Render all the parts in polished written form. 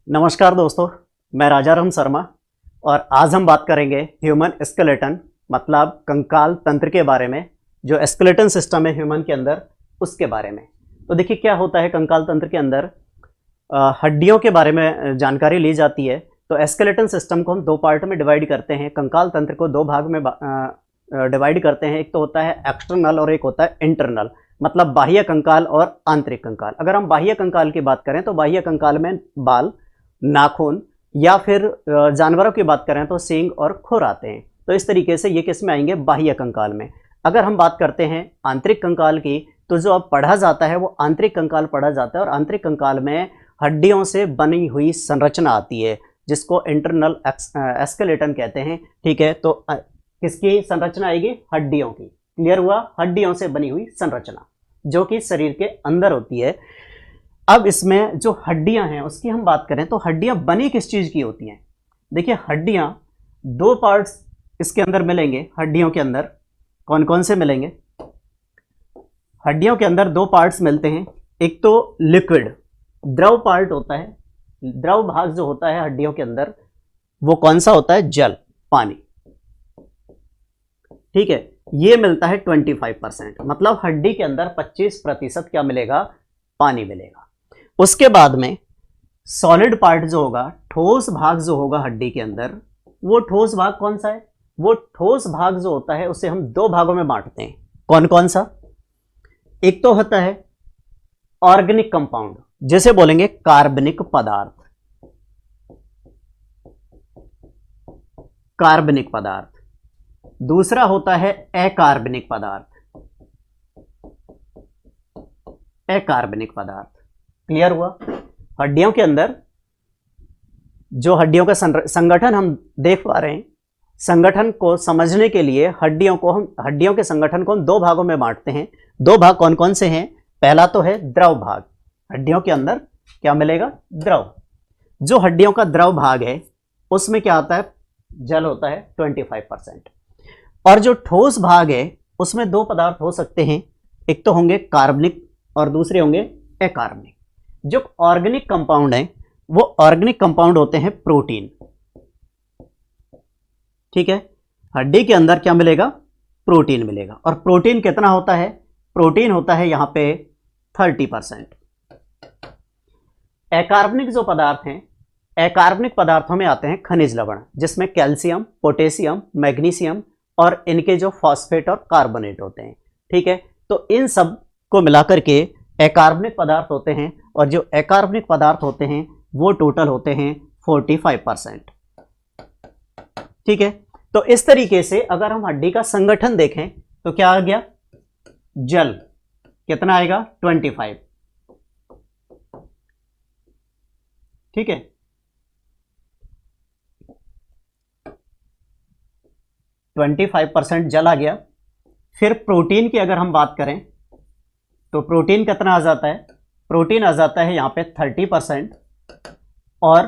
नमस्कार दोस्तों, मैं राजाराम शर्मा और आज हम बात करेंगे ह्यूमन स्केलेटन मतलब कंकाल तंत्र के बारे में। जो स्केलेटन सिस्टम है ह्यूमन के अंदर उसके बारे में। तो देखिए क्या होता है कंकाल तंत्र के अंदर हड्डियों के बारे में जानकारी ली जाती है। तो स्केलेटन सिस्टम को हम दो पार्ट में डिवाइड करते हैं। कंकाल तंत्र को दो भाग में डिवाइड करते हैं। एक तो होता है एक्सटर्नल और एक होता है इंटरनल, मतलब बाह्य कंकाल और आंतरिक कंकाल। अगर हम बाह्य कंकाल की बात करें तो बाह्य कंकाल में बाल, नाखून या फिर जानवरों की बात करें तो सींग और खुर आते हैं। तो इस तरीके से ये किस में आएंगे? बाह्य कंकाल में। अगर हम बात करते हैं आंतरिक कंकाल की तो जो अब पढ़ा जाता है वो आंतरिक कंकाल पढ़ा जाता है और आंतरिक कंकाल में हड्डियों से बनी हुई संरचना आती है जिसको इंटरनल स्केलेटन कहते हैं। ठीक है, तो किसकी संरचना आएगी? हड्डियों की। क्लियर हुआ? हड्डियों से बनी हुई संरचना जो कि शरीर के अंदर होती है। अब इसमें जो हड्डियां हैं उसकी हम बात करें तो हड्डियां बनी किस चीज की होती हैं? देखिए हड्डियां दो पार्ट्स इसके अंदर मिलेंगे। हड्डियों के अंदर कौन कौन से मिलेंगे? हड्डियों के अंदर दो पार्ट्स मिलते हैं। एक तो लिक्विड द्रव पार्ट होता है। द्रव भाग जो होता है हड्डियों के अंदर वो कौन सा होता है? जल, पानी। ठीक है, ये मिलता है 25%, मतलब हड्डी के अंदर 25% क्या मिलेगा? पानी मिलेगा। उसके बाद में सॉलिड पार्ट जो होगा, ठोस भाग जो होगा हड्डी के अंदर, वो ठोस भाग कौन सा है? वो ठोस भाग जो होता है उसे हम दो भागों में बांटते हैं। कौन कौन सा? एक तो होता है ऑर्गेनिक कंपाउंड, जिसे बोलेंगे कार्बनिक पदार्थ। कार्बनिक पदार्थ। दूसरा होता है अकार्बनिक पदार्थ। अकार्बनिक पदार्थ। क्लियर हुआ? हड्डियों के अंदर जो हड्डियों का संगठन हम देख पा रहे हैं, संगठन को समझने के लिए हड्डियों के संगठन को हम दो भागों में बांटते हैं। दो भाग कौन कौन से हैं? पहला तो है द्रव भाग। हड्डियों के अंदर क्या मिलेगा? द्रव। जो हड्डियों का द्रव भाग है उसमें क्या आता है? जल होता है 25%। और जो ठोस भाग है उसमें दो पदार्थ हो सकते हैं, एक तो होंगे कार्बनिक और दूसरे होंगे अकार्बनिक। जो ऑर्गेनिक कंपाउंड है वो ऑर्गेनिक कंपाउंड होते हैं प्रोटीन। ठीक है, हड्डी के अंदर क्या मिलेगा? प्रोटीन मिलेगा। और प्रोटीन कितना होता है? प्रोटीन होता है यहां पे 30%। अकार्बनिक जो पदार्थ हैं, अकार्बनिक पदार्थों में आते हैं खनिज लवण, जिसमें कैल्शियम, पोटेशियम, मैग्नीशियम और इनके जो फॉस्फेट और कार्बोनेट होते हैं। ठीक है, तो इन सब को मिलाकर के अकार्बनिक पदार्थ होते हैं और जो अकार्बनिक पदार्थ होते हैं वो टोटल होते हैं 45%। ठीक है, तो इस तरीके से अगर हम हड्डी का संगठन देखें तो क्या आ गया? जल कितना आएगा? 25। ठीक है, 25% जल आ गया। फिर प्रोटीन की अगर हम बात करें तो प्रोटीन कितना आ जाता है? प्रोटीन आ जाता है यहां पे 30%। और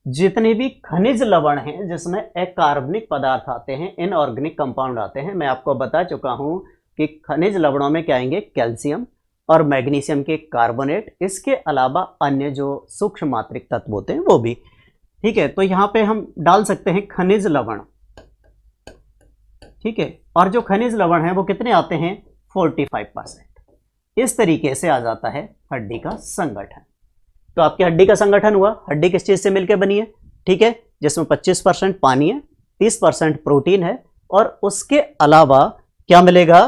जितने भी खनिज लवण हैं जिसमें अकार्बनिक पदार्थ आते हैं, इनऑर्गेनिक कंपाउंड आते हैं, मैं आपको बता चुका हूं कि खनिज लवणों में क्या आएंगे? कैल्शियम और मैग्नीशियम के कार्बोनेट, इसके अलावा अन्य जो सूक्ष्म मात्रिक तत्व होते हैं वो भी। ठीक है, तो यहां पे हम डाल सकते हैं खनिज लवण। ठीक है, और जो खनिज लवण है वो कितने आते हैं? 45%। इस तरीके से आ जाता है हड्डी का संगठन। तो आपकी हड्डी का संगठन हुआ, हड्डी किस चीज से मिलकर बनी है? ठीक है, जिसमें 25% पानी है, 30% प्रोटीन है और उसके अलावा क्या मिलेगा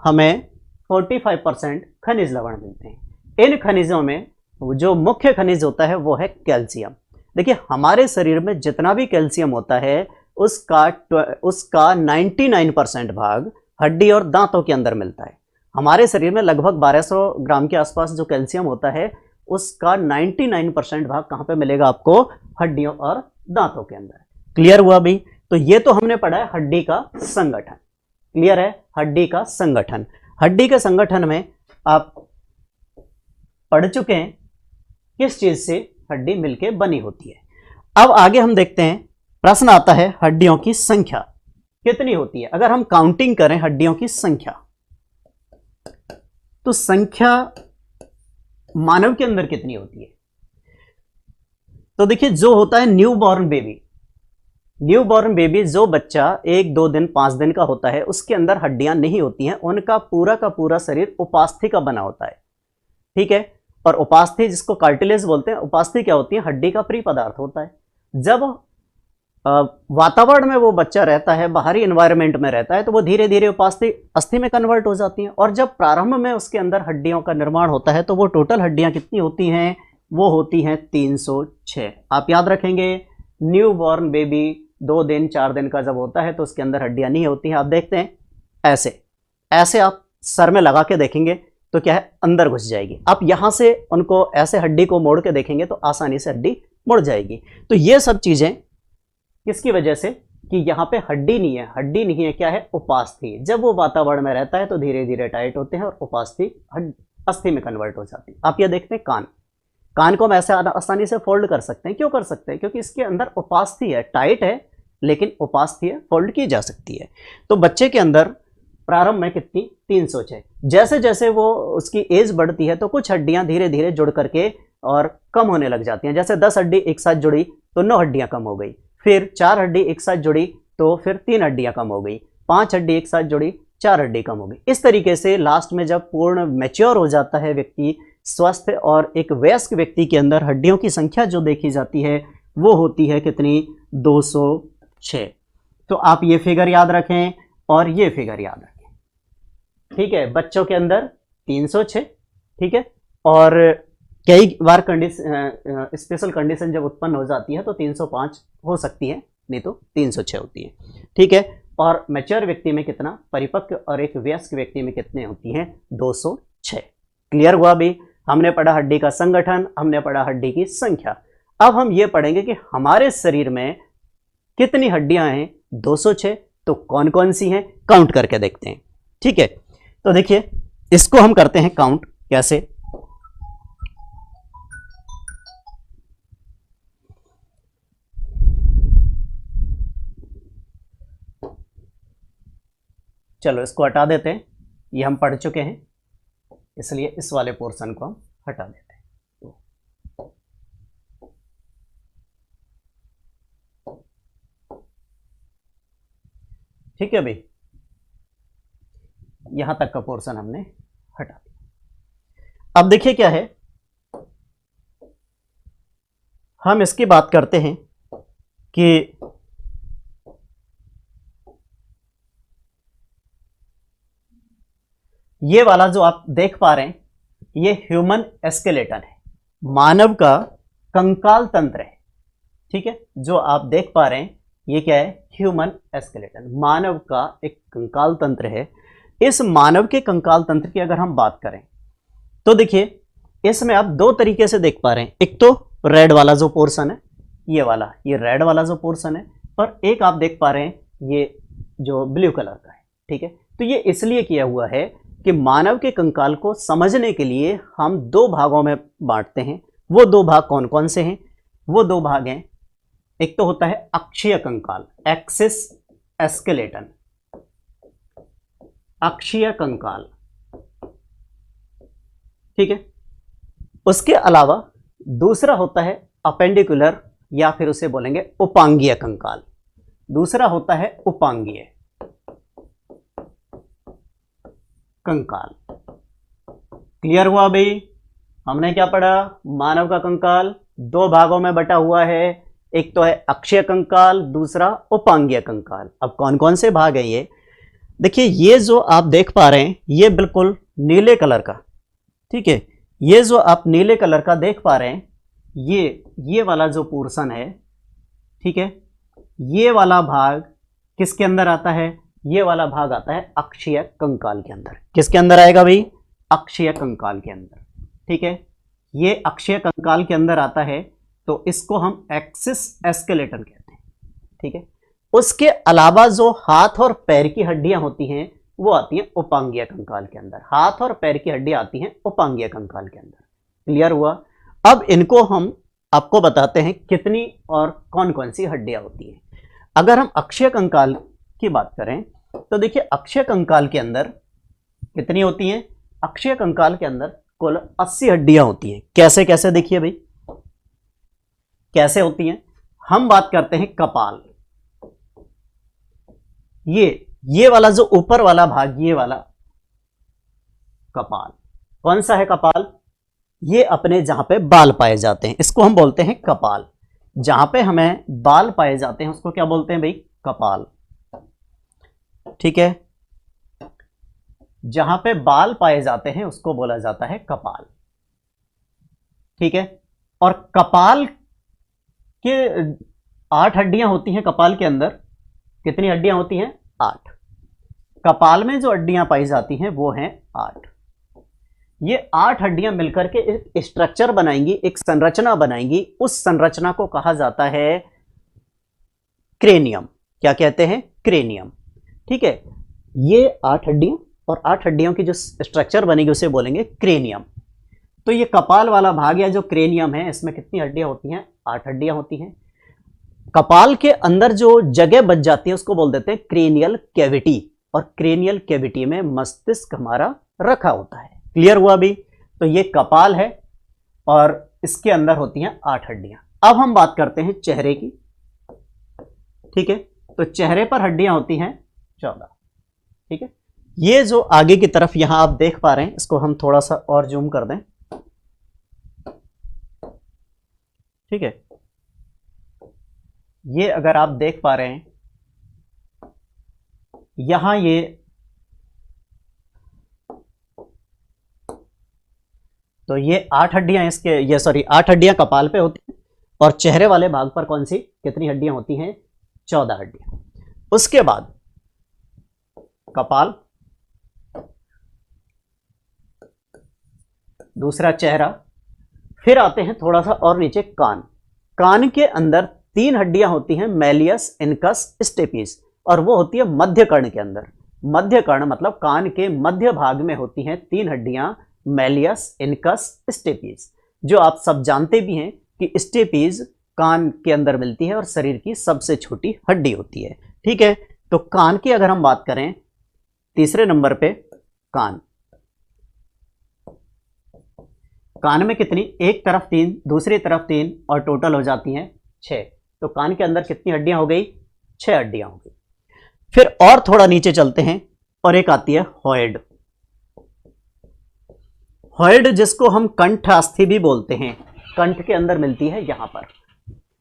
हमें? 45% खनिज लवण मिलते हैं। इन खनिजों में जो मुख्य खनिज होता है वो है कैल्शियम। देखिए हमारे शरीर में जितना भी कैल्शियम होता है उसका 99% भाग हड्डी और दांतों के अंदर मिलता है। हमारे शरीर में लगभग 1200 ग्राम के आसपास जो कैल्शियम होता है उसका 99% भाग कहां पे मिलेगा आपको? हड्डियों और दांतों के अंदर। क्लियर हुआ भी? तो ये तो हमने पढ़ा है हड्डी का संगठन। क्लियर है? हड्डी का संगठन। हड्डी के संगठन में आप पढ़ चुके हैं किस चीज से हड्डी मिलके बनी होती है। अब आगे हम देखते हैं, प्रश्न आता है हड्डियों की संख्या कितनी होती है? अगर हम काउंटिंग करें हड्डियों की संख्या तो संख्या मानव के अंदर कितनी होती है? तो देखिए जो होता है new born baby, new born baby जो बच्चा 1-2 दिन 5 दिन का होता है उसके अंदर हड्डियां नहीं होती हैं, उनका पूरा का पूरा शरीर उपास्थि का बना होता है, ठीक है। और उपास्थि जिसको कार्टिलेज बोलते हैं, उपास्थि क्या होती है, हड्डी का प्री पदार्थ होता है। जब वातावरण में वो बच्चा रहता है, बाहरी एनवायरनमेंट में रहता है, तो वो धीरे धीरे उपास्थि अस्थि में कन्वर्ट हो जाती हैं। और जब प्रारंभ में उसके अंदर हड्डियों का निर्माण होता है तो वो टोटल हड्डियां कितनी होती हैं, वो होती हैं 306। आप याद रखेंगे, न्यू बॉर्न बेबी 2 दिन 4 दिन का जब होता है तो उसके अंदर हड्डियां नहीं होती हैं। आप देखते हैं ऐसे ऐसे आप सर में लगा के देखेंगे तो क्या है, अंदर घुस जाएगी। आप यहां से उनको ऐसे हड्डी को मोड़ के देखेंगे तो आसानी से हड्डी मुड़ जाएगी। तो ये सब चीजें किसकी वजह से, कि यहाँ पे हड्डी नहीं है, हड्डी नहीं है, क्या है, उपास्थि। जब वो वातावरण में रहता है तो धीरे धीरे टाइट होते हैं और उपास्थि अस्थि में कन्वर्ट हो जाती है। आप ये देखते हैं कान, कान को हम ऐसे आसानी से फोल्ड कर सकते हैं। क्यों कर सकते हैं, क्योंकि इसके अंदर उपास्थि है, टाइट है लेकिन उपास्थि है, फोल्ड की जा सकती है। तो बच्चे के अंदर प्रारंभ में कितनी, 306। जैसे जैसे वो उसकी एज बढ़ती है तो कुछ हड्डियां धीरे धीरे जुड़ करके और कम होने लग जाती हैं। जैसे 10 हड्डी एक साथ जुड़ी तो 9 हड्डियां कम हो गई, फिर 4 हड्डी एक साथ जुड़ी तो फिर 3 हड्डियां कम हो गई, 5 हड्डी एक साथ जुड़ी 4 हड्डी कम हो गई। इस तरीके से लास्ट में जब पूर्ण मैच्योर हो जाता है व्यक्ति, स्वस्थ और एक वयस्क व्यक्ति के अंदर हड्डियों की संख्या जो देखी जाती है वो होती है कितनी, 206। तो आप ये फिगर याद रखें और ये फिगर याद रखें, ठीक है। बच्चों के अंदर 306, ठीक है। और कई बार स्पेशल कंडीशन जब उत्पन्न हो जाती है तो 305 हो सकती है, नहीं तो 306 होती है, ठीक है। और मैच्योर व्यक्ति में कितना, परिपक्व और एक वयस्क व्यक्ति में कितने होती हैं, 206। क्लियर हुआ भी, हमने पढ़ा हड्डी का संगठन, हमने पढ़ा हड्डी की संख्या। अब हम ये पढ़ेंगे कि हमारे शरीर में कितनी हड्डियां हैं, 206। तो कौन कौन सी हैं, काउंट करके देखते हैं, ठीक है। तो देखिए इसको हम करते हैं काउंट, कैसे, चलो इसको हटा देते हैं, ये हम पढ़ चुके हैं इसलिए इस वाले पोर्शन को हम हटा देते हैं। ठीक है भाई, यहां तक का पोर्शन हमने हटा दिया। अब देखिए क्या है, हम इसकी बात करते हैं कि ये वाला जो आप देख पा रहे हैं ये ह्यूमन स्केलेटन है, मानव का कंकाल तंत्र है, ठीक है। जो आप देख पा रहे हैं ये क्या है, ह्यूमन स्केलेटन, मानव का एक कंकाल तंत्र है। इस मानव के कंकाल तंत्र की अगर हम बात करें तो देखिए इसमें आप 2 तरीके से देख पा रहे हैं। एक तो रेड वाला जो पोर्शन है, ये वाला, ये रेड वाला जो पोर्शन है, और एक आप देख पा रहे हैं ये जो ब्लू कलर का है, ठीक है। तो ये इसलिए किया हुआ है कि मानव के कंकाल को समझने के लिए हम 2 भागों में बांटते हैं। वो 2 भाग कौन कौन से हैं, वो 2 भाग हैं, एक तो होता है अक्षीय कंकाल, एक्सिस स्केलेटन, अक्षीय कंकाल, ठीक है। उसके अलावा दूसरा होता है अपेंडिकुलर, या फिर उसे बोलेंगे उपांगीय कंकाल। दूसरा होता है उपांगीय कंकाल। क्लियर हुआ भाई, हमने क्या पढ़ा, मानव का कंकाल 2 भागों में बटा हुआ है, एक तो है अक्षीय कंकाल, दूसरा उपांगीय कंकाल। अब कौन कौन से भाग है ये देखिए, ये जो आप देख पा रहे हैं ये बिल्कुल नीले कलर का, ठीक है। ये जो आप नीले कलर का देख पा रहे हैं ये वाला जो पोर्शन है, ठीक है, ये वाला भाग किसके अंदर आता है, ये वाला भाग आता है अक्षीय कंकाल के अंदर। किसके अंदर आएगा भाई, अक्षीय कंकाल के अंदर, ठीक है। ये अक्षीय कंकाल के अंदर आता है तो इसको हम एक्सिस स्केलेटन कहते हैं, ठीक है। उसके अलावा जो हाथ और पैर की हड्डियां होती हैं वो आती हैं उपांगीय कंकाल के अंदर। हाथ और पैर की हड्डियां आती हैं उपांगीय कंकाल के अंदर। क्लियर हुआ। अब इनको हम आपको बताते हैं कितनी और कौन कौन सी हड्डियां होती हैं। अगर हम अक्षीय कंकाल की बात करें तो देखिए अक्षीय कंकाल के अंदर कितनी होती हैं, अक्षीय कंकाल के अंदर कुल 80 हड्डियां होती हैं। कैसे कैसे देखिए भाई, कैसे होती हैं? हम बात करते हैं कपाल। ये वाला जो ऊपर वाला भाग, ये वाला कपाल, कौन सा है कपाल? ये अपने जहां पे बाल पाए जाते हैं, इसको हम बोलते हैं कपाल। जहां पे हमें बाल पाए जाते हैं उसको क्या बोलते हैं भाई? कपाल। ठीक है, जहां पे बाल पाए जाते हैं उसको बोला जाता है कपाल। ठीक है, और कपाल के 8 हड्डियां होती हैं। कपाल के अंदर कितनी हड्डियां होती हैं? 8। कपाल में जो हड्डियां पाई जाती हैं वो हैं 8। ये 8 हड्डियां मिलकर के एक स्ट्रक्चर बनाएंगी, एक संरचना बनाएंगी। उस संरचना को कहा जाता है क्रेनियम। क्या कहते हैं? क्रेनियम। ठीक है, ये 8 हड्डियां और 8 हड्डियों की जो स्ट्रक्चर बनेगी उसे बोलेंगे क्रेनियम। तो ये कपाल वाला भाग या जो क्रेनियम है, इसमें कितनी हड्डियां होती हैं? 8 हड्डियां होती हैं। कपाल के अंदर जो जगह बच जाती है उसको बोल देते हैं क्रेनियल कैविटी, और क्रेनियल कैविटी में मस्तिष्क हमारा रखा होता है। क्लियर हुआ अभी? तो ये कपाल है और इसके अंदर होती हैं 8 हड्डियां। अब हम बात करते हैं चेहरे की। ठीक है, तो चेहरे पर हड्डियां होती हैं 14। ठीक है, ये जो आगे की तरफ यहां आप देख पा रहे हैं, इसको हम थोड़ा सा और जूम कर दें। ठीक है, ये अगर आप देख पा रहे हैं, यहां ये तो ये 8 हड्डियां इसके, ये सॉरी 8 हड्डियां कपाल पे होती हैं, और चेहरे वाले भाग पर कौन सी, कितनी हड्डियां होती हैं? 14 हड्डियां। उसके बाद कपाल, दूसरा चेहरा, फिर आते हैं थोड़ा सा और नीचे कान। कान के अंदर 3 हड्डियां होती हैं, मैलियस, इनकस, स्टेपिस, और वो होती है मध्य कर्ण के अंदर। मध्य कर्ण मतलब कान के मध्य भाग में होती हैं 3 हड्डियां, मैलियस, इनकस, स्टेपिस। जो आप सब जानते भी हैं कि स्टेपिस कान के अंदर मिलती है और शरीर की सबसे छोटी हड्डी होती है। ठीक है, तो कान की अगर हम बात करें, तीसरे नंबर पे कान। कान में कितनी? एक तरफ 3, दूसरी तरफ 3, और टोटल हो जाती हैं 6। तो कान के अंदर कितनी हड्डियां हो गई? 6 हड्डियां हो गई। फिर और थोड़ा नीचे चलते हैं और एक आती है हॉइड। हॉइड जिसको हम कंठास्थि भी बोलते हैं, कंठ के अंदर मिलती है यहां पर।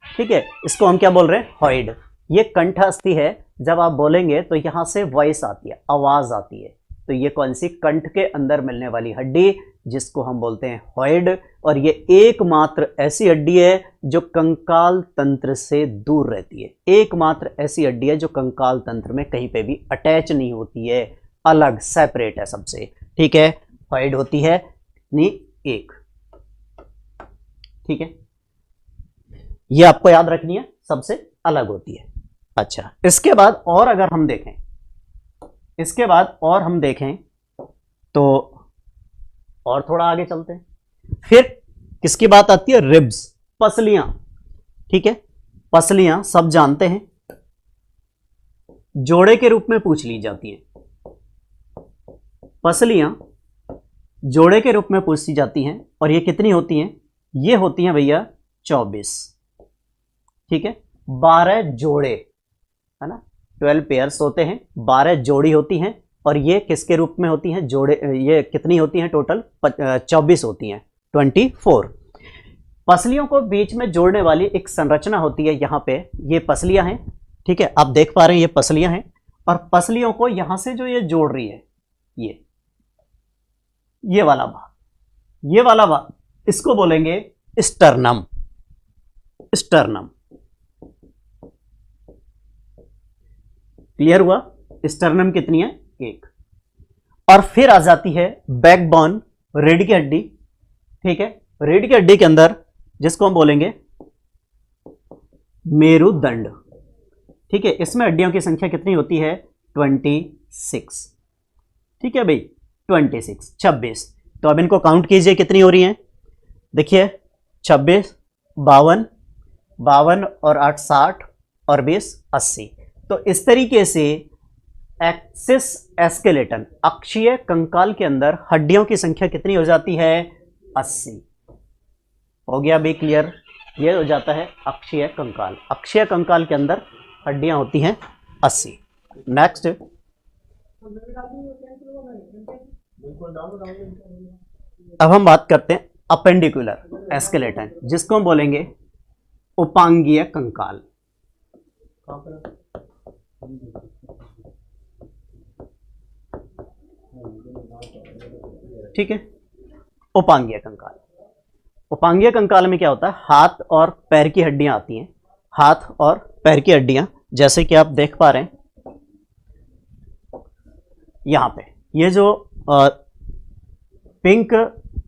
ठीक है, इसको हम क्या बोल रहे हैं? हॉइड। ये कंठास्थि है, जब आप बोलेंगे तो यहां से वॉइस आती है, आवाज आती है। तो ये कौन सी? कंठ के अंदर मिलने वाली हड्डी, जिसको हम बोलते हैं हॉइड। और ये एकमात्र ऐसी हड्डी है जो कंकाल तंत्र से दूर रहती है। एकमात्र ऐसी हड्डी है जो कंकाल तंत्र में कहीं पे भी अटैच नहीं होती है, अलग सेपरेट है सबसे। ठीक है, हॉइड होती है नहीं एक। ठीक है, ये आपको याद रखनी है, सबसे अलग होती है। अच्छा, इसके बाद और अगर हम देखें, इसके बाद और हम देखें तो और थोड़ा आगे चलते हैं। फिर किसकी बात आती है? रिब्स, पसलियां। ठीक है, पसलियां सब जानते हैं, जोड़े के रूप में पूछ ली जाती हैं। पसलियां जोड़े के रूप में पूछी जाती हैं, और ये कितनी होती हैं? ये होती हैं भैया 24। ठीक है, 12 जोड़े, है ना, 12 पेयर्स होते हैं, 12 जोड़ी होती हैं। और ये किसके रूप में होती हैं? जोड़े। ये कितनी होती हैं टोटल? 24 होती हैं, 24। पसलियों को बीच में जोड़ने वाली एक संरचना होती है यहाँ पे, ये पसलियां हैं। ठीक है, आप देख पा रहे हैं ये पसलियां हैं, और पसलियों को यहां से जो ये जोड़ रही है, ये वाला भाग, ये वाला भाग, इसको बोलेंगे स्टर्नम। स्टर्नम, क्लियर हुआ? स्टर्नम कितनी है? 1। और फिर आ जाती है बैकबोन, रीढ़ की हड्डी। ठीक है, रीढ़ की हड्डी के अंदर जिसको हम बोलेंगे मेरुदंड। ठीक है, इसमें हड्डियों की संख्या कितनी होती है? 26। ठीक है भाई, 26। तो अब इनको काउंट कीजिए कितनी हो रही हैं। देखिए 26, 52 और 8 60 और 20 80। तो इस तरीके से एक्सिस एस्केलेटन, अक्षीय कंकाल के अंदर हड्डियों की संख्या कितनी हो जाती है? 80। हो गया भाई क्लियर? ये हो जाता है अक्षीय कंकाल। अक्षीय कंकाल के अंदर हड्डियां होती हैं 80। नेक्स्ट, अब हम बात करते हैं अपेंडिकुलर स्केलेटन, जिसको हम बोलेंगे उपांगीय कंकाल। ठीक है, उपांगीय कंकाल। उपांगीय कंकाल में क्या होता है, हाथ और पैर की हड्डियां आती हैं। हाथ और पैर की हड्डियां, जैसे कि आप देख पा रहे हैं यहां पे, ये जो पिंक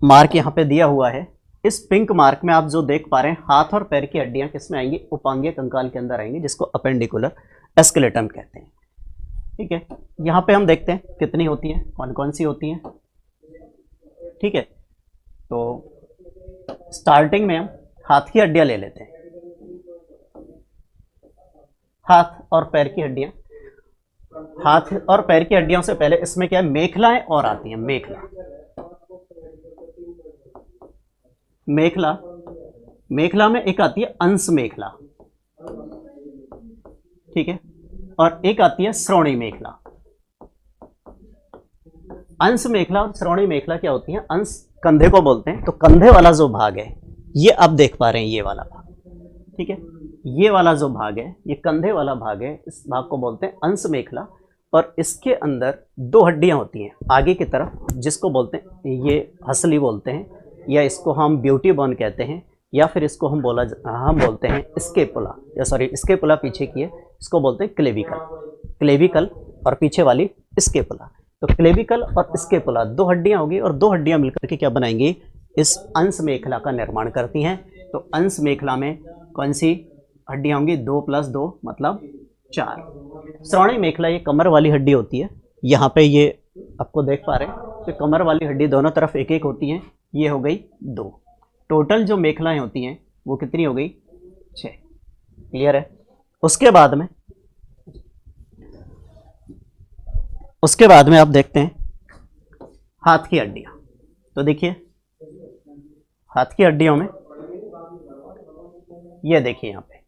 मार्क यहां पे दिया हुआ है, इस पिंक मार्क में आप जो देख पा रहे हैं, हाथ और पैर की हड्डियां किसमें आएंगी, उपांगीय कंकाल के अंदर आएंगी, जिसको अपेंडिकुलर स्केलेटन कहते हैं। ठीक है, यहां पे हम देखते हैं कितनी होती हैं, कौन कौन सी होती हैं। ठीक है, तो स्टार्टिंग में हम हाथ की हड्डियां ले लेते हैं। हाथ और पैर की हड्डियां, हाथ और पैर की हड्डियों से पहले इसमें क्या है, मेखलाएं और आती हैं। मेखला, मेखला, मेखला में एक आती है अंश मेखला। ठीक है, और एक आती है श्रोणी मेखला। अंश मेखला और श्रोणी मेखला क्या होती है, अंश कंधे को बोलते हैं, तो कंधे वाला जो भाग है ये आप देख पा रहे हैं, ये वाला भाग। ठीक है, ये वाला जो भाग है, ये कंधे वाला भाग है, इस भाग को बोलते हैं अंश मेखला। और इसके अंदर दो हड्डियां होती हैं आगे की तरफ, जिसको बोलते हैं, ये हसली बोलते हैं, या इसको हम ब्यूटी बोन कहते हैं, या फिर इसको हम बोलते हैं स्केपुला, या सॉरी स्केपुला पीछे की है, इसको बोलते हैं क्लेविकल। क्लेविकल और पीछे वाली स्केपुला। तो क्लेविकल और स्केपुला दो हड्डियां होगी, और दो हड्डियां मिलकर के क्या बनाएंगी, इस अंश मेखला का निर्माण करती हैं। तो अंश मेखला में कौन सी हड्डियां होंगी, 2 + 2 मतलब 4। श्रोणी मेखला ये कमर वाली हड्डी होती है, यहाँ पे ये आपको देख पा रहे हैं, तो कमर वाली हड्डी दोनों तरफ एक एक होती हैं, ये हो गई 2। टोटल जो मेखलाएं होती हैं वो कितनी हो गई, 6। क्लियर है। उसके बाद में आप देखते हैं हाथ की हड्डियां। तो देखिए हाथ की हड्डियों में ये देखिए, यहाँ पे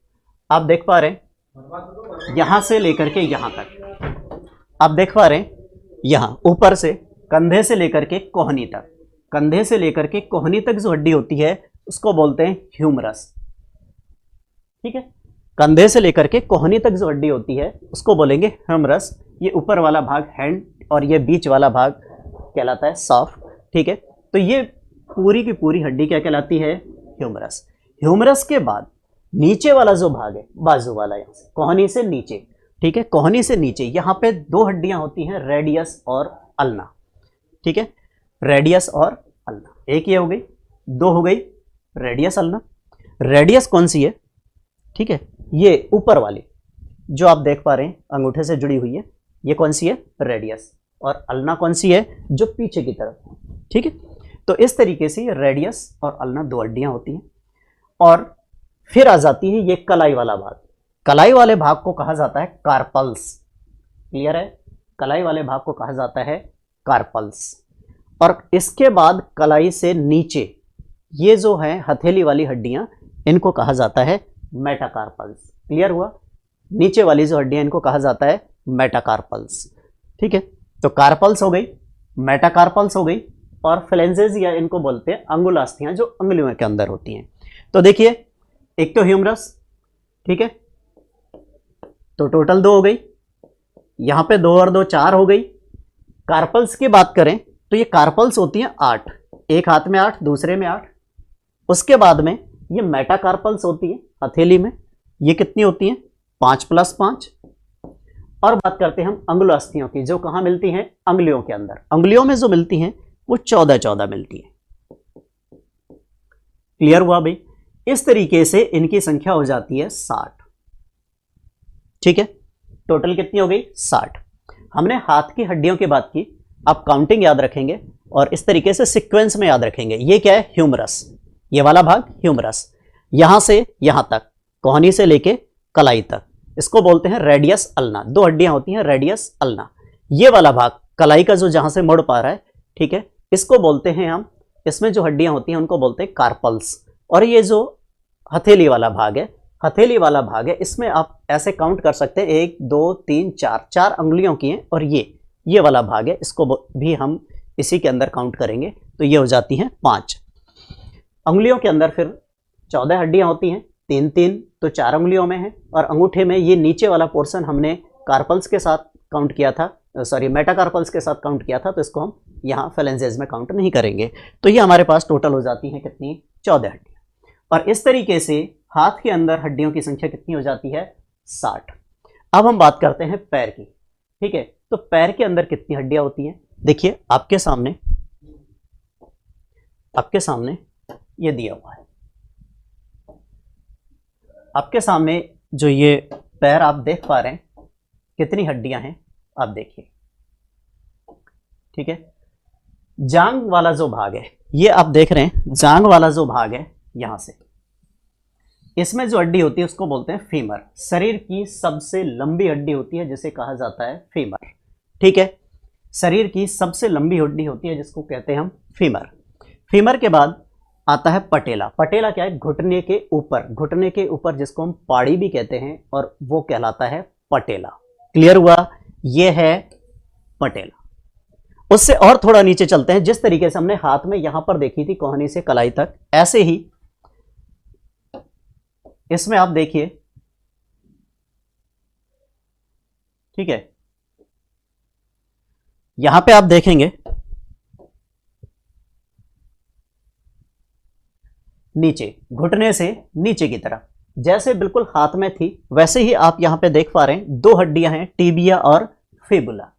आप देख पा रहे हैं, यहां से लेकर के यहां तक आप देख पा रहे हैं, यहां ऊपर से कंधे से लेकर के कोहनी तक, कंधे से लेकर के कोहनी तक जो हड्डी होती है उसको बोलते हैं ह्यूमरस। ठीक है, कंधे से लेकर के कोहनी तक जो हड्डी होती है उसको बोलेंगे ह्यूमरस। ये ऊपर वाला भाग हैंड, और ये बीच वाला भाग कहलाता है सॉफ्ट। ठीक है, तो ये पूरी की पूरी हड्डी क्या कहलाती है, ह्यूमरस। ह्यूमरस के बाद नीचे वाला जो भाग है, बाजू वाला, यहाँ से कोहनी से नीचे। ठीक है, कोहनी से नीचे यहाँ पे दो हड्डियां होती हैं, रेडियस और अल्ना। ठीक है, रेडियस और अल्ना, एक ये हो गई, दो हो गई रेडियस अल्ना। रेडियस कौन सी है, ठीक है, ये ऊपर वाली जो आप देख पा रहे हैं अंगूठे से जुड़ी हुई है, ये कौन सी है, रेडियस। और अल्ना कौन सी है, जो पीछे की तरफ। ठीक है, तो इस तरीके से रेडियस और अल्ना दो हड्डियां होती हैं। और फिर आ जाती है ये कलाई वाला भाग। कलाई वाले भाग को कहा जाता है कार्पल्स। क्लियर है, कलाई वाले भाग को कहा जाता है कार्पल्स। और इसके बाद कलाई से नीचे ये जो है हथेली वाली हड्डियां, इनको कहा जाता है मेटाकार्पल्स। क्लियर हुआ, नीचे वाली जो हड्डियां इनको कहा जाता है मेटाकार्पल्स। ठीक है, तो कार्पल्स हो गई, मेटाकार्पल्स हो गई, और फ्लेंजेस या इनको बोलते हैं अंगुलास्थियां, जो अंगुलियों के अंदर होती हैं। तो देखिए, एक तो ह्यूमरस, ठीक है, तो टोटल 2 हो गई, यहां पे 2 और 2 4 हो गई। कार्पल्स की बात करें तो ये कार्पल्स होती हैं 8, एक हाथ में 8, दूसरे में 8। उसके बाद में ये मेटाकार्पल्स होती हैं हथेली में, ये कितनी होती हैं, 5 + 5। और बात करते हैं हम अंगुलास्थियों की, जो कहां मिलती हैं, अंगुलियों के अंदर। अंगुलियों में जो मिलती हैं वो 14 मिलती हैं। क्लियर हुआ भाई, इस तरीके से इनकी संख्या हो जाती है 60। ठीक है, टोटल कितनी हो गई, 60। हमने हाथ की हड्डियों की बात की, आप काउंटिंग याद रखेंगे और इस तरीके से सीक्वेंस में याद रखेंगे। ये क्या है, ह्यूमरस, ये वाला भाग ह्यूमरस, यहां से यहां तक, कोहनी से लेके कलाई तक, इसको बोलते हैं रेडियस अल्ना। 2 हड्डियां होती हैं, रेडियस अल्ना। ये वाला भाग कलाई का जो जहां से मुड़ पा रहा है, ठीक है, इसको बोलते हैं हम, इसमें जो हड्डियां होती हैं उनको बोलते हैं कार्पल्स। और ये जो हथेली वाला भाग है, हथेली वाला भाग है, इसमें आप ऐसे काउंट कर सकते हैं 1 2 3 4, 4 अंगुलियों की हैं, और ये वाला भाग है, इसको भी हम इसी के अंदर काउंट करेंगे, तो ये हो जाती हैं 5 अंगुलियों के अंदर। फिर 14 हड्डियां होती हैं, 3 3 तो 4 अंगुलियों में है, और अंगूठे में ये नीचे वाला पोर्शन हमने कार्पल्स के साथ काउंट किया था, सॉरी मेटाकार्पल्स के साथ काउंट किया था, तो इसको हम यहाँ फेलेंजेस में काउंट नहीं करेंगे। तो ये हमारे पास टोटल हो जाती है कितनी, 14 हड्डियाँ। और इस तरीके से हाथ के अंदर हड्डियों की संख्या कितनी हो जाती है, 60। अब हम बात करते हैं पैर की, ठीक है। तो पैर के अंदर कितनी हड्डियां होती हैं, देखिए आपके सामने ये दिया हुआ है, आपके सामने जो ये पैर आप देख पा रहे हैं, कितनी हड्डियां हैं आप देखिए, ठीक है। जांग वाला जो भाग है, ये आप देख रहे हैं, जांग वाला जो भाग है यहां से, इसमें जो हड्डी होती है उसको बोलते हैं फीमर। शरीर की सबसे लंबी हड्डी होती है जिसे कहा जाता है फीमर, ठीक है। शरीर की सबसे लंबी हड्डी होती है जिसको कहते हैं हम फीमर। फीमर के बाद आता है पटेला। पटेला क्या है, घुटने के ऊपर जिसको हम पाड़ी भी कहते हैं, और वो कहलाता है पटेला। क्लियर हुआ, ये है पटेला। उससे और थोड़ा नीचे चलते हैं, जिस तरीके से हमने हाथ में यहां पर देखी थी कोहनी से कलाई तक, ऐसे ही इसमें आप देखिए, ठीक है। यहां पे आप देखेंगे नीचे, घुटने से नीचे की तरफ, जैसे बिल्कुल हाथ में थी वैसे ही आप यहां पे देख पा रहे हैं, 2 हड्डियां हैं, टीबिया और फिबुला।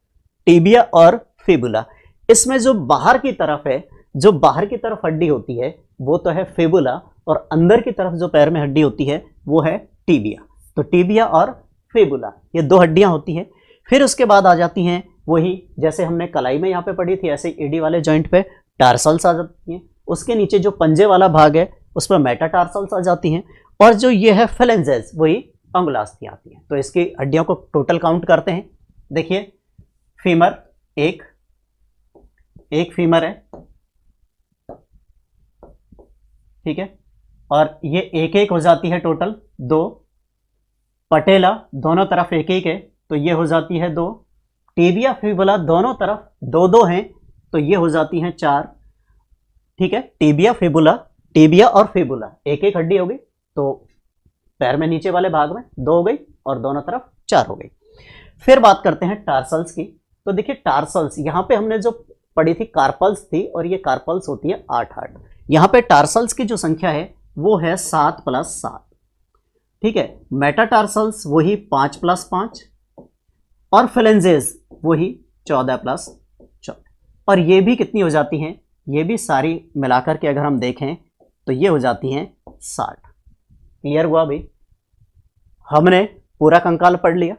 टीबिया और फिबुला, इसमें जो बाहर की तरफ है, जो बाहर की तरफ हड्डी होती है वो तो है फिबुला, और अंदर की तरफ जो पैर में हड्डी होती है वो है टीबिया। तो टीबिया और फिबुला ये 2 हड्डियां होती हैं। फिर उसके बाद आ जाती हैं वही, जैसे हमने कलाई में यहाँ पे पढ़ी थी, ऐसे एडी वाले जॉइंट पे टार्सल्स आ जाती हैं। उसके नीचे जो पंजे वाला भाग है उस पर मेटाटार्सल्स आ जाती हैं, और जो ये है फेलेंजेस, वही अंगुलास्थियां आती हैं। तो इसकी हड्डियों को टोटल काउंट करते हैं। देखिए फीमर, एक फीमर है, ठीक है, और ये एक एक हो जाती है टोटल 2। पटेला दोनों तरफ एक एक है, तो ये हो जाती है 2। टीबिया फिबुला दोनों तरफ 2 2 हैं, तो ये हो जाती हैं 4, ठीक है। टीबिया और फिबुला एक एक हड्डी हो गई, तो पैर में नीचे वाले भाग में 2 हो गई, और दोनों तरफ 4 हो गई। फिर बात करते हैं टार्सल्स की। तो देखिए टार्सल्स, यहां पे हमने जो पढ़ी थी कार्पल्स थी, और ये कार्पल्स होती है 8 यहां पे टार्सल्स की जो संख्या है वो है 7 + 7, ठीक है। मेटाटार्सल्स वही 5 + 5, और फेलेंजेस वही 14 + 14, और ये भी कितनी हो जाती हैं, ये भी सारी मिलाकर के अगर हम देखें तो ये हो जाती हैं 60। क्लियर हुआ भाई, हमने पूरा कंकाल पढ़ लिया।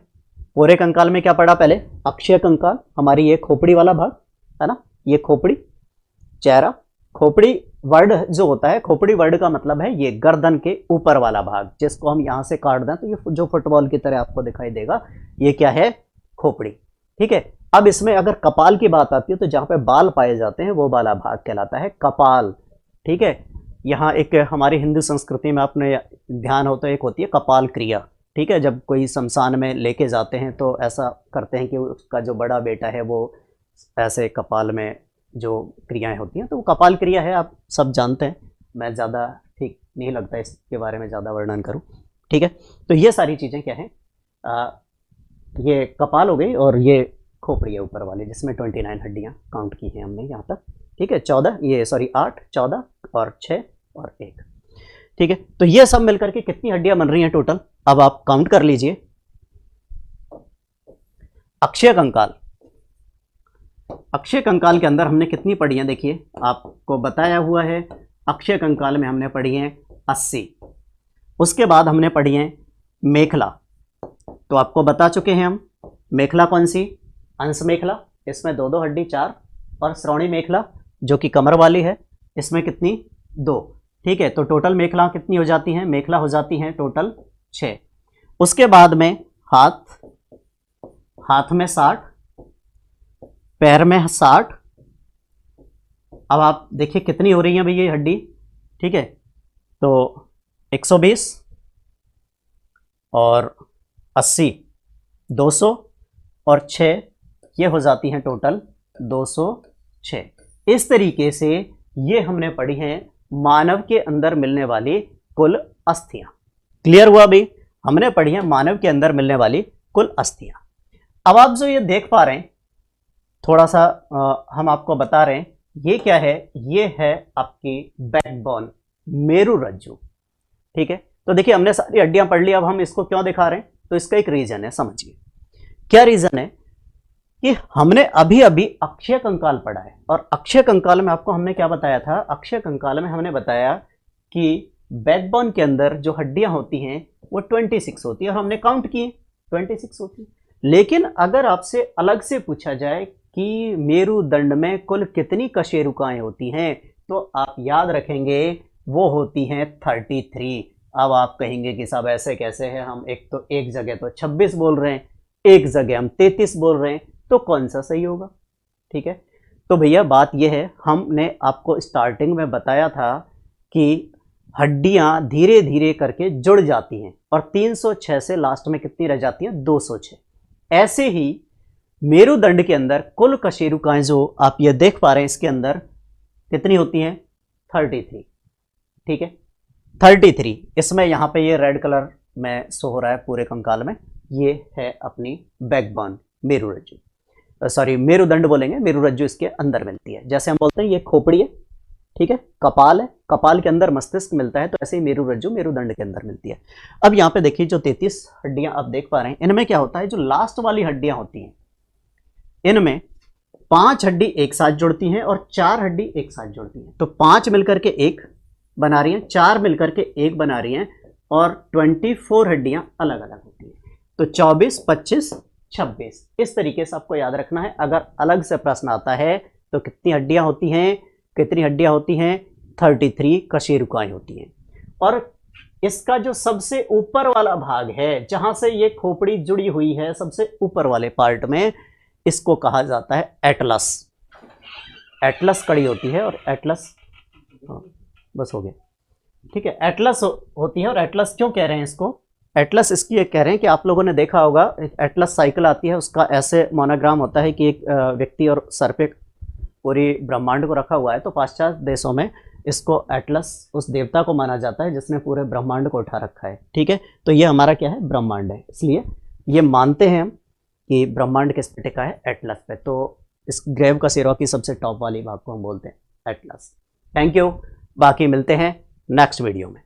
पूरे कंकाल में क्या पढ़ा, पहले अक्षीय कंकाल, हमारी ये खोपड़ी वाला भाग है ना, ये खोपड़ी, चेहरा। खोपड़ी वर्ड जो होता है, खोपड़ी वर्ड का मतलब है ये गर्दन के ऊपर वाला भाग, जिसको हम यहां से काट दें तो ये जो फुटबॉल की तरह आपको दिखाई देगा, ये क्या है, खोपड़ी, ठीक है। अब इसमें अगर कपाल की बात आती है तो जहां पे बाल पाए जाते हैं वो वाला भाग कहलाता है कपाल, ठीक है। यहाँ एक हमारी हिंदू संस्कृति में आपने ध्यान हो तो एक होती है कपाल क्रिया, ठीक है। जब कोई शमशान में लेके जाते हैं तो ऐसा करते हैं कि उसका जो बड़ा बेटा है वो ऐसे कपाल में जो क्रियाएं होती हैं, तो वो कपाल क्रिया है, आप सब जानते हैं। मैं ज़्यादा ठीक नहीं लगता इसके बारे में ज़्यादा वर्णन करूं, ठीक है। तो ये सारी चीज़ें क्या हैं, ये कपाल हो गई, और ये खोपड़ी है ऊपर वाली, जिसमें 29 हड्डियां काउंट की हैं हमने यहाँ तक, ठीक है। 8 14 और 6 और 1, ठीक है। तो ये सब मिलकर के कितनी हड्डियां बन रही हैं टोटल, अब आप काउंट कर लीजिए। अक्षीय कंकाल, अक्षीय कंकाल के अंदर हमने कितनी पढ़ी हैं, देखिए आपको बताया हुआ है, अक्षीय कंकाल में हमने पढ़ी हैं 80। उसके बाद हमने पढ़ी हैं मेखला, तो आपको बता चुके हैं हम। मेखला कौन सी, अंश मेखला, इसमें 2 2 हड्डी 4, और श्रोणी मेखला जो कि कमर वाली है, इसमें कितनी 2, ठीक है। तो टोटल मेखला कितनी हो जाती हैं, मेखला हो जाती हैं टोटल 6। उसके बाद में हाथ, हाथ में 60, पैर में 60। अब आप देखिए कितनी हो रही है भाई ये हड्डी, ठीक है। तो 120 और 80 200 और 6 ये हो जाती हैं टोटल 206। इस तरीके से ये हमने पढ़ी हैं मानव के अंदर मिलने वाली कुल अस्थियां। क्लियर हुआ भी? हमने पढ़ी है मानव के अंदर मिलने वाली कुल अस्थियां। अब आप जो ये देख पा रहे हैं, थोड़ा सा हम आपको बता रहे हैं ये क्या है। ये है आपकी बैकबोन, मेरुरज्जु। ठीक है, तो देखिए हमने सारी हड्डियां पढ़ ली। अब हम इसको क्यों दिखा रहे हैं, तो इसका एक रीजन है, समझिए क्या रीजन है कि हमने अभी अभी अक्षय कंकाल पढ़ा है। और अक्षय कंकाल में आपको हमने क्या बताया था, अक्षय कंकाल में हमने बताया कि बैकबोन के अंदर जो हड्डियां होती हैं वो 26 होती है और हमने काउंट किए 26 होती है। लेकिन अगर आपसे अलग से पूछा जाए कि मेरुदंड में कुल कितनी कशेरुकाएं होती हैं, तो आप याद रखेंगे वो होती हैं 33। अब आप कहेंगे कि साहब ऐसे कैसे है, हम एक जगह तो 26 बोल रहे हैं, एक जगह हम 33 बोल रहे हैं, तो कौन सा सही होगा? ठीक है, तो भैया बात यह है, हमने आपको स्टार्टिंग में बताया था कि हड्डियां धीरे धीरे करके जुड़ जाती हैं और 306 से लास्ट में कितनी रह जाती हैं, 206। ऐसे ही मेरुदंड के अंदर कुल कशेरुकाएं जो आप ये देख पा रहे हैं, इसके अंदर कितनी होती हैं, 33। ठीक है, 33। इसमें यहां पे ये रेड कलर में शो हो रहा है पूरे कंकाल में, ये है अपनी बैकबोन मेरुरज्जु, सॉरी मेरुदंड बोलेंगे, मेरुरज्जु इसके अंदर मिलती है। जैसे हम बोलते हैं ये खोपड़ी है, ठीक है, कपाल है, कपाल के अंदर मस्तिष्क मिलता है, तो ऐसे ही मेरुरज्जु मेरुदंड के अंदर मिलती है। अब यहाँ पे देखिए जो 33 हड्डियां आप देख पा रहे हैं, इनमें क्या होता है, जो लास्ट वाली हड्डियां होती हैं इनमें 5 हड्डी एक साथ जुड़ती हैं और 4 हड्डी एक साथ जुड़ती हैं। तो 5 मिलकर के एक बना रही हैं, 4 मिलकर के एक बना रही हैं और 24 हड्डियां अलग अलग होती हैं। तो 24, 25, 26 इस तरीके से आपको याद रखना है। अगर अलग से प्रश्न आता है तो कितनी हड्डियां होती हैं, कितनी हड्डियां होती हैं, 33 कशेरुकाएं होती हैं। और इसका जो सबसे ऊपर वाला भाग है, जहां से ये खोपड़ी जुड़ी हुई है, सबसे ऊपर वाले पार्ट में, इसको कहा जाता है एटलस। एटलस कड़ी होती है और एटलस, बस हो गया, ठीक है, एटलस होती है। और एटलस क्यों कह रहे हैं इसको, एटलस इसकी कह रहे हैं कि आप लोगों ने देखा होगा एक एटलस साइकिल आती है, उसका ऐसे मोनोग्राम होता है कि एक व्यक्ति और सर पे पूरी ब्रह्मांड को रखा हुआ है। तो पाश्चात्य देशों में इसको एटलस उस देवता को माना जाता है जिसने पूरे ब्रह्मांड को उठा रखा है। ठीक है, तो ये हमारा क्या है, ब्रह्मांड है, इसलिए ये मानते हैं हम कि ब्रह्मांड किस पे टिका है, एटलस पे। तो इस ग्रेव का सिरा की सबसे टॉप वाली भाग को हम बोलते हैं एटलस। थैंक यू, बाकी मिलते हैं नेक्स्ट वीडियो में।